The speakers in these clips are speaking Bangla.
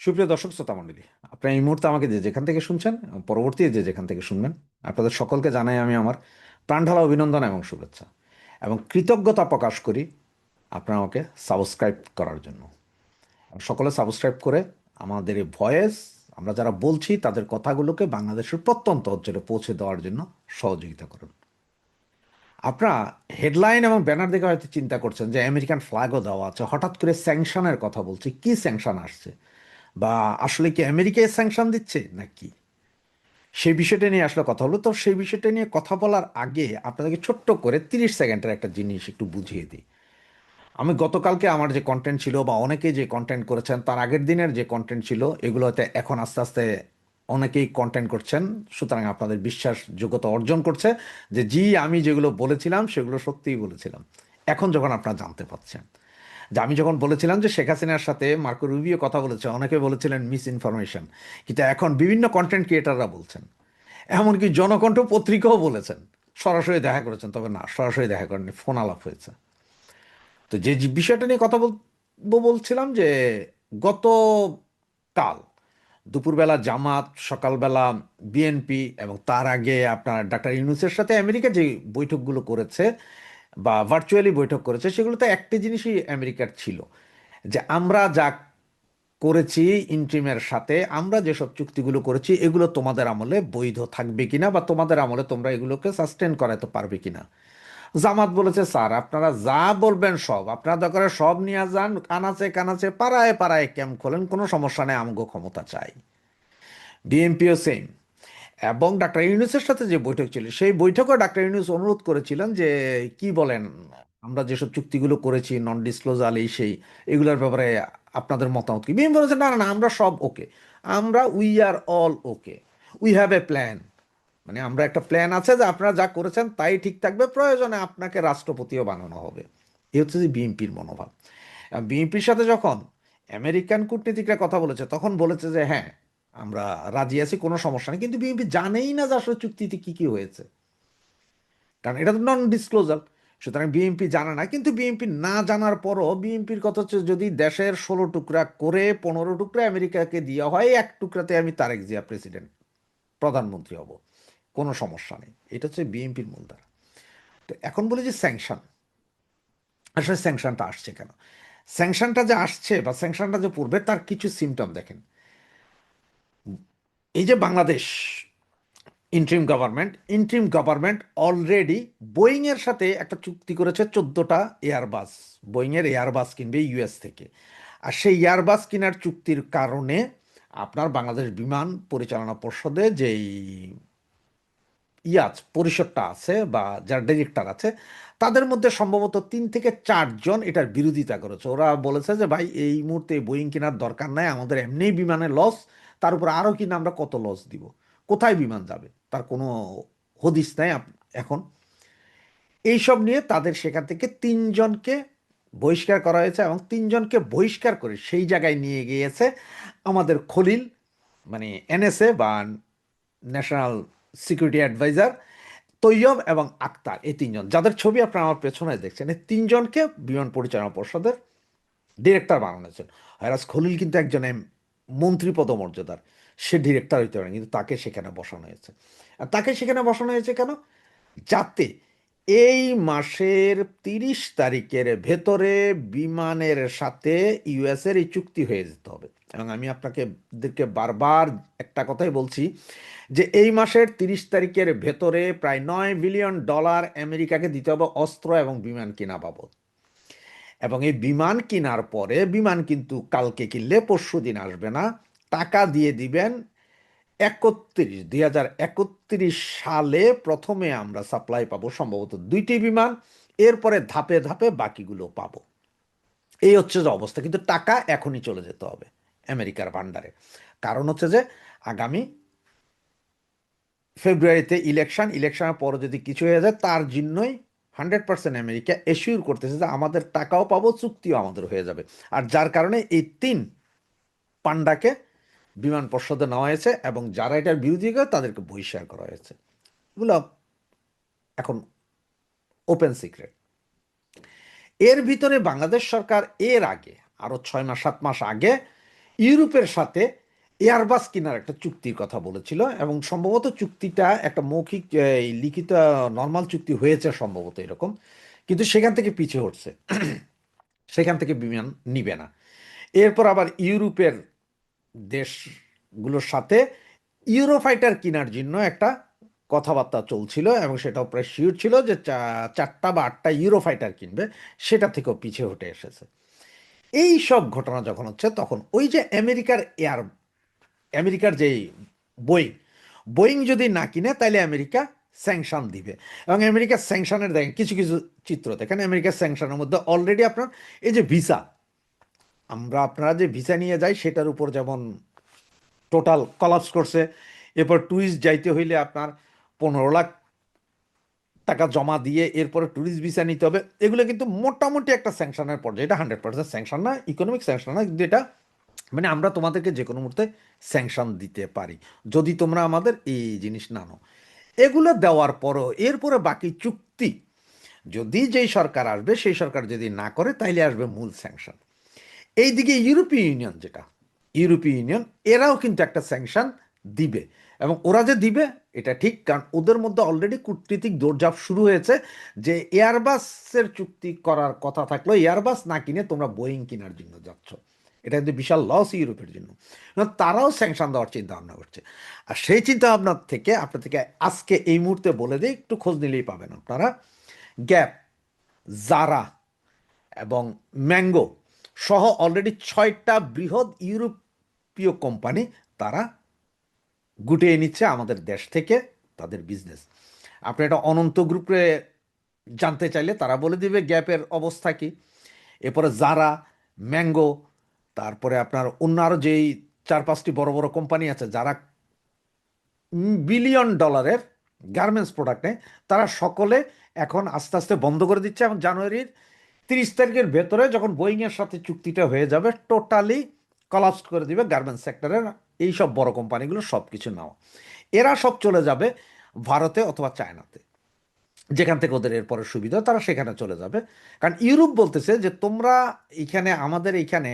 সুপ্রিয় দর্শক শ্রোতা মণ্ডলী, আপনারা এই মুহূর্তে আমাকে যে যেখান থেকে শুনছেন এবং পরবর্তী যে যেখান থেকে শুনবেন, আপনাদের সকলকে জানাই আমি আমার প্রাণঢালা অভিনন্দন এবং শুভেচ্ছা এবং কৃতজ্ঞতা প্রকাশ করি আপনারা আমাকে সাবস্ক্রাইব করার জন্য। সকলে সাবস্ক্রাইব করে আমাদের এই ভয়েস, আমরা যারা বলছি তাদের কথাগুলোকে বাংলাদেশের প্রত্যন্ত অঞ্চলে পৌঁছে দেওয়ার জন্য সহযোগিতা করুন। আপনারা হেডলাইন এবং ব্যানার দেখে হয়তো চিন্তা করছেন যে আমেরিকান ফ্ল্যাগও দেওয়া আছে, হঠাৎ করে স্যাংশনের কথা বলছি, কি স্যাংশন আসছে, বা আসলে কি আমেরিকায় স্যাংশন দিচ্ছে নাকি, সেই বিষয়টা নিয়ে আসলে কথা হলো। তো সেই বিষয়টা নিয়ে কথা বলার আগে আপনাদেরকে ছোট্ট করে 30 সেকেন্ডের একটা জিনিস একটু বুঝিয়ে দিই। আমি গতকালকে আমার যে কন্টেন্ট ছিল বা অনেকে যে কন্টেন্ট করেছেন, তার আগের দিনের যে কন্টেন্ট ছিল, এগুলোতে এখন আস্তে আস্তে অনেকেই কন্টেন্ট করছেন, সুতরাং আপনাদের বিশ্বাসযোগ্যতা অর্জন করছে যে জি, আমি যেগুলো বলেছিলাম সেগুলো সত্যিই বলেছিলাম। এখন যখন আপনারা জানতে পারছেন যে আমি যখন বলেছিলাম যে শেখ হাসিনার সাথে মার্কো রুবিও কথা বলেছে, অনেকে বলেছিলেন মিস ইনফরমেশন, কিন্তু এখন বিভিন্ন কন্টেন্ট ক্রিয়েটাররা বলছেন, এমনকি জনকণ্ঠ পত্রিকাও বলেছেন সরাসরি দেখা করেছেন, তবে না, সরাসরি দেখা করেননি, ফোন আলাপ হয়েছে। তো যে যে বিষয়টা নিয়ে কথা বলবো বলছিলাম যে গত কাল দুপুরবেলা জামাত, সকালবেলা বিএনপি, এবং তার আগে আপনার ডাক্তার ইউনূসের সাথে আমেরিকা যে বৈঠকগুলো করেছে বা ভার্চুয়ালি বৈঠক করেছে, সেগুলোতে একটি জিনিসই আমেরিকার ছিল, যে আমরা যা করেছি ইন্ট্রিমের সাথে, আমরা যেসব চুক্তিগুলো করেছি এগুলো তোমাদের আমলে বৈধ থাকবে কিনা, বা তোমাদের আমলে তোমরা এগুলোকে সাস্টেন করাতে পারবে কিনা। জামাত বলেছে, স্যার আপনারা যা বলবেন সব, আপনারা দরকার হয় সব নিয়ে যান, কানাচে কানাচে পাড়ায় পাড়ায় ক্যাম্প খোলেন, কোনো সমস্যা নেই, আমগো ক্ষমতা চাই। বিএনপিও সেম। এবং ডাক্তার ইউনূসের সাথে যে বৈঠক ছিল, সেই বৈঠকে ডাক্তার ইউনূস অনুরোধ করেছিলেন যে কি বলেন, আমরা যেসব চুক্তিগুলো করেছি নন ডিসক্লোজাল এই সেই, এগুলোর ব্যাপারে আপনাদের মতামত কি। বিএনপি বলেছে, না না না, আমরা সব ওকে, আমরা we are all okay, we have a plan. মানে আমরা একটা প্ল্যান আছে যে আপনারা যা করেছেন তাই ঠিক থাকবে, প্রয়োজনে আপনাকে রাষ্ট্রপতিও বানানো হবে। এই হচ্ছে যে বিএনপির মনোভাব। বিএনপির সাথে যখন আমেরিকান কূটনীতিকরা কথা বলেছে, তখন বলেছে যে হ্যাঁ, আমরা রাজি আছি, কোনো সমস্যা নেই, কিন্তু বিএনপি জানেই না যে আসলে চুক্তিতে কি কি হয়েছে, কারণ এটা তো নন ডিসক্লোজার। সুতরাং বিএনপি জানে না, কিন্তু বিএনপি না জানার পরও বিএনপির কথা হচ্ছে, যদি দেশের 16 টুকরা করে 15 টুকরা আমেরিকাকে দেওয়া হয়, এক টুকরাতে আমি তারেক জিয়া প্রেসিডেন্ট, প্রধানমন্ত্রী হব, কোনো সমস্যা নেই। এটা হচ্ছে বিএনপির মূলধারা। তো এখন বলি যে স্যাংশন, আসলে স্যাংশনটা আসছে কেন, স্যাংশনটা যে আসছে বা স্যাংশনটা যে পড়বে তার কিছু সিমটম দেখেন। এই যে Bangladesh interim government already Boeing এর সাথে একটা চুক্তি করেছে, 14টা এয়ারবাস, বোয়িং এর এয়ারবাস কিনবে ইউএস থেকে। আর সেই এয়ারবাস কেনার চুক্তির কারণে আপনার বাংলাদেশ বিমান পরিচালনা পর্ষদে যেই পরিষদটা আছে বা যারা ডিরেক্টর আছে, তাদের মধ্যে সম্ভবত 3 থেকে 4 জন এটার বিরোধিতা করেছে। ওরা বলেছে যে ভাই, এই মুহূর্তে বোয়িং কেনার দরকার নাই, আমাদের এমনিই বিমানের লস, তার উপর আরও কিনা আমরা কত লস দিব, কোথায় বিমান যাবে তার কোনো হদিস নাই এখন। এইসব নিয়ে তাদের সেখান থেকে 3 জনকে বহিষ্কার করা হয়েছে, এবং 3 জনকে বহিষ্কার করে সেই জায়গায় নিয়ে গিয়েছে আমাদের খলিল, মানে এনএসএ বা ন্যাশনাল সিকিউরিটি অ্যাডভাইজার, তৈয়ব এবং আক্তার, এই 3 জন যাদের ছবি আপনারা আমার পেছনে দেখছেন, এই 3 জনকে বিমান পরিচালনা পর্ষদের ডিরেক্টর বানানো হয়েছে। হয়রাজ খলিল কিন্তু একজন মন্ত্রী পদমর্যাদার, সে ডিরেক্টর হইতে পারে, কিন্তু তাকে সেখানে বসানো হয়েছে। আর তাকে সেখানে বসানো হয়েছে কেন, যাতে এই মাসের 30 তারিখের ভেতরে বিমানের সাথে ইউএসের এই চুক্তি হয়ে যেতে হবে। এবং আমি আপনাদেরকে বারবার একটা কথাই বলছি, যে এই মাসের 30 তারিখের ভেতরে প্রায় $9 বিলিয়ন আমেরিকাকে দিতে হবে অস্ত্র এবং বিমান কিনা বাবদ। এবং এই বিমান কেনার পরে, বিমান কিন্তু কালকে কিনলে পরশু দিন আসবে না, টাকা দিয়ে দিবেন 2031 সালে প্রথমে আমরা সাপ্লাই পাবো সম্ভবত 2টি বিমান, এরপরে ধাপে ধাপে বাকিগুলো পাবো। এই হচ্ছে যে অবস্থা, কিন্তু টাকা এখনই চলে যেতে হবে আমেরিকার ভান্ডারে। কারণ হচ্ছে যে আগামী ফেব্রুয়ারিতে ইলেকশনের পরে যদি কিছু হয়ে যায়, তার জন্যই 100% আমেরিকা এশিওর করতেছে যে আমাদের টাকাও পাবো, চুক্তিও আমাদের হয়ে যাবে। আর যার কারণে এই 3 পান্ডাকে বিমান পর্ষদে নেওয়া হয়েছে, এবং যারা এটার বিরোধী করে তাদেরকে বহিষ্কার করা হয়েছে। এগুলো এখন ওপেন সিক্রেট। এর ভিতরে বাংলাদেশ সরকার এর আগে আরো 6 মাস 7 মাস আগে ইউরোপের সাথে এয়ারবাস কেনার একটা চুক্তির কথা বলেছিল, এবং সম্ভবত চুক্তিটা একটা মৌখিক লিখিত নর্মাল চুক্তি হয়েছে সম্ভবত এরকম, কিন্তু সেখান থেকে পিছে হটছে, সেখান থেকে বিমান নিবে না। এরপর আবার ইউরোপের দেশগুলোর সাথে ইউরোফাইটার কেনার জন্য একটা কথাবার্তা চলছিল, এবং সেটাও প্রায় শিওর ছিল যে 4টা বা 8টা ইউরোফাইটার কিনবে, সেটা থেকেও পিছিয়ে হটে এসেছে। এই সব ঘটনা যখন হচ্ছে, তখন ওই যে আমেরিকার যে বোয়িং বোয়িং যদি না কিনে, তাহলে আমেরিকা স্যাংশন দিবে। এবং আমেরিকার স্যাংশনের দেখেন কিছু কিছু চিত্র দেখেন, আমেরিকার স্যাংশনের মধ্যে অলরেডি আপনার এই যে ভিসা, আপনারা যে ভিসা নিয়ে যাই সেটার উপর যেমন টোটাল কলাপস করছে। এরপর ট্যুরিস্ট যাইতে হইলে আপনার 15 লাখ টাকা জমা দিয়ে এরপরে ট্যুরিস্ট ভিসা নিতে হবে। এগুলো কিন্তু মোটামুটি একটা স্যাংশনের পর্যায়ে, এটা 100% স্যাংশন না, ইকোনমিক স্যাংশন না, কিন্তু এটা মানে আমরা তোমাদেরকে যে কোনো মুহূর্তে স্যাংশন দিতে পারি যদি তোমরা আমাদের এই জিনিস না নাও। এগুলো দেওয়ার পরও এরপরে বাকি চুক্তি যদি যেই সরকার আসবে সেই সরকার যদি না করে, তাইলে আসবে মূল স্যাংশন। এইদিকে ইউরোপীয় ইউনিয়ন, ইউরোপীয় ইউনিয়ন এরাও কিন্তু একটা স্যাংশন দিবে, এবং ওরা যে দিবে এটা ঠিক, কারণ ওদের মধ্যে অলরেডি কূটনীতিক দৌড়ঝাঁপ শুরু হয়েছে যে এয়ারবাসের চুক্তি করার কথা থাকলো, এয়ারবাস না কিনে তোমরা বোয়িং কেনার জন্য যাচ্ছ। এটা কিন্তু বিশাল লস ইউরোপের জন্য। তারাও স্যাংশন দেওয়ার চিন্তা ভাবনা করছে। আর সেই চিন্তা ভাবনা থেকে আপনার থেকে আজকে এই মুহূর্তে বলে দিই, একটু খোঁজ নিলেই পাবেন আপনারা, গ্যাপ, জারা এবং ম্যাঙ্গো সহ অলরেডি 6টা বৃহৎ ইউরোপীয় কোম্পানি তারা গুটিয়ে নিচ্ছে আমাদের দেশ থেকে তাদের বিজনেস। আপনি এটা অনন্ত গ্রুপে জানতে চাইলে তারা বলে দিবে গ্যাপের অবস্থা কি। এরপরে জারা, ম্যাঙ্গো, তারপরে আপনার অন্য আরও যেই 4-5টি বড় বড় কোম্পানি আছে যারা বিলিয়ন ডলারের গার্মেন্টস প্রোডাক্ট নেয়, তারা সকলে এখন আস্তে আস্তে বন্ধ করে দিচ্ছে। এবং জানুয়ারির 30 তারিখের ভেতরে যখন বোয়িংয়ের সাথে চুক্তিটা হয়ে যাবে, টোটালি কলাপস করে দিবে গার্মেন্টস সেক্টরের এই সব বড় কোম্পানিগুলো সব কিছু নেওয়া। এরা সব চলে যাবে ভারতে অথবা চায়নাতে, যেখান থেকে ওদের এরপরে সুবিধা তারা সেখানে চলে যাবে। কারণ ইউরোপ বলতেছে যে তোমরা এখানে আমাদের এইখানে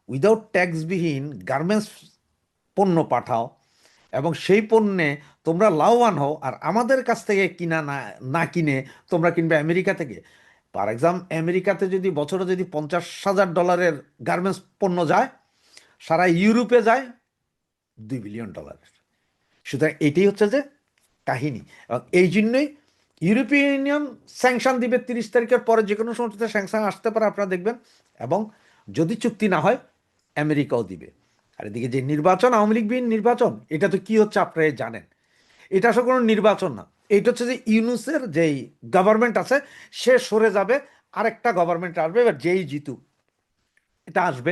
উইদাউট ট্যাক্সবিহীন গার্মেন্টস পণ্য পাঠাও, এবং সেই পণ্যে তোমরা লাভবান হও, আর আমাদের কাছ থেকে কিনা না না কিনে তোমরা কিনবে আমেরিকা থেকে। ফর এক্সাম্পল, আমেরিকাতে যদি বছরে যদি $50,000 গার্মেন্টস পণ্য যায়, সারা ইউরোপে যায় $2 বিলিয়ন। সুতরাং এটাই হচ্ছে যে কাহিনী। এবং এই জন্যই ইউরোপীয় ইউনিয়ন স্যাংশন দিবে 30 তারিখের পরে, যে কোনো সময় স্যাংশন আসতে পারে আপনারা দেখবেন। এবং যদি চুক্তি না হয় আমেরিকাও দিবে। আর এদিকে যে নির্বাচন, আওয়ামী লীগবিহীন নির্বাচন, এটা তো কি হচ্ছে আপনারা জানেন। এটা আসলে কোনো নির্বাচন না, এইটা হচ্ছে যে ইউনুসের যেই গভর্নমেন্ট আছে সে সরে যাবে, আরেকটা গভর্নমেন্ট আসবে, এবার যেই জিতুক এটা আসবে।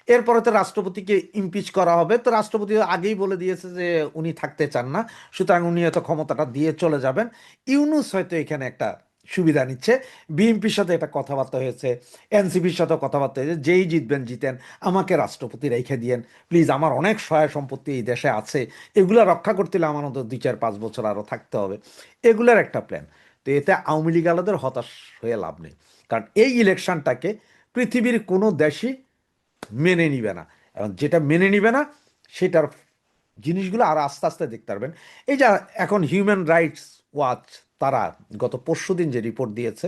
এরপরে তো রাষ্ট্রপতিকে ইমপিচ করা হবে, তো রাষ্ট্রপতি আগেই বলে দিয়েছে যে উনি থাকতে চান না, সুতরাং উনি হয়তো ক্ষমতাটা দিয়ে চলে যাবেন। ইউনুস হয়তো এখানে একটা সুবিধা নিচ্ছে। বিএনপির সাথে এটা কথাবার্তা হয়েছে, এনসিপির সাথে কথাবার্তা হয়েছে, যেই জিতবেন জিতেন, আমাকে রাষ্ট্রপতি রেখে দিয়েন প্লিজ, আমার অনেক সহায় সম্পত্তি এই দেশে আছে, এগুলো রক্ষা করতে হলে আমার অন্তত 2-4-5 বছর আরও থাকতে হবে। এগুলোর একটা প্ল্যান। তো এতে আওয়ামী লীগ আলাদের হতাশ হয়ে লাভ নেই, কারণ এই ইলেকশনটাকে পৃথিবীর কোনো দেশই মেনে নিবে না। এবং যেটা মেনে নিবে না সেটার জিনিসগুলো আর আস্তে আস্তে দেখতে পারবেন। এই যে এখন হিউম্যান রাইটস ওয়াচ তারা গত পরশুদিন যে রিপোর্ট দিয়েছে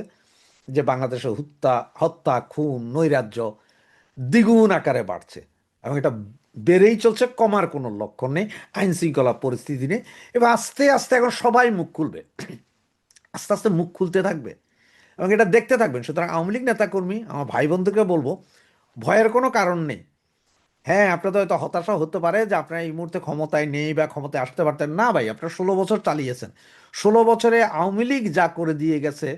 যে বাংলাদেশে হত্যা হত্যা খুন নৈরাজ্য দ্বিগুণ আকারে বাড়ছে, এবং এটা বেড়েই চলছে, কমার কোনো লক্ষণ নেই, আইন শৃঙ্খলা পরিস্থিতি নেই। এবার আস্তে আস্তে এখন সবাই মুখ খুলবে, আস্তে আস্তে মুখ খুলতে থাকবে, এবং এটা দেখতে থাকবেন। সুতরাং আওয়ামী লীগ নেতাকর্মী আমার ভাই বোনদেরকে বলবো, ভয়ের কোনো কারণ নেই। হ্যাঁ, আপনাদের হয়তো হতাশা হতে পারে যে আপনারা এই মুহূর্তে ক্ষমতায় নেই বা ক্ষমতায় আসতে পারতেন না। ভাই, আপনারা 16 বছর চালিয়েছেন, 16 বছরে আওয়ামী লীগ যা করে দিয়ে গেছে,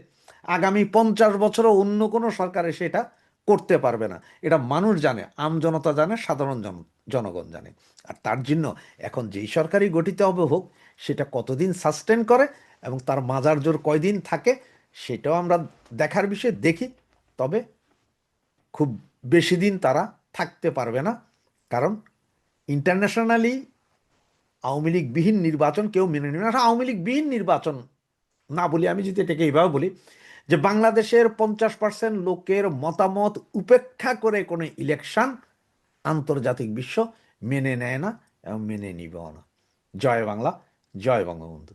আগামী 50 বছরও অন্য কোনো সরকার এসে এটা করতে পারবে না। এটা মানুষ জানে, জনতা জানে, সাধারণ জনগণ জানে। আর তার জন্য এখন যেই সরকারই গঠিত হবে হোক, সেটা কতদিন সাস্টেন করে এবং তার মাজার জোর কয়দিন থাকে, সেটাও আমরা দেখার বিষয় দেখি। তবে খুব বেশি দিন তারা থাকতে পারবে না, কারণ ইন্টারন্যাশনালি আওয়ামী লীগবিহীন নির্বাচন কেউ মেনে নেবে না। আওয়ামী লীগবিহীন নির্বাচন না বলি, আমি যদি এটাকে এইভাবে বলি যে বাংলাদেশের 50% লোকের মতামত উপেক্ষা করে কোনো ইলেকশন আন্তর্জাতিক বিশ্ব মেনে নেয় না এবং মেনে নিবেও না। জয় বাংলা, জয় বঙ্গবন্ধু।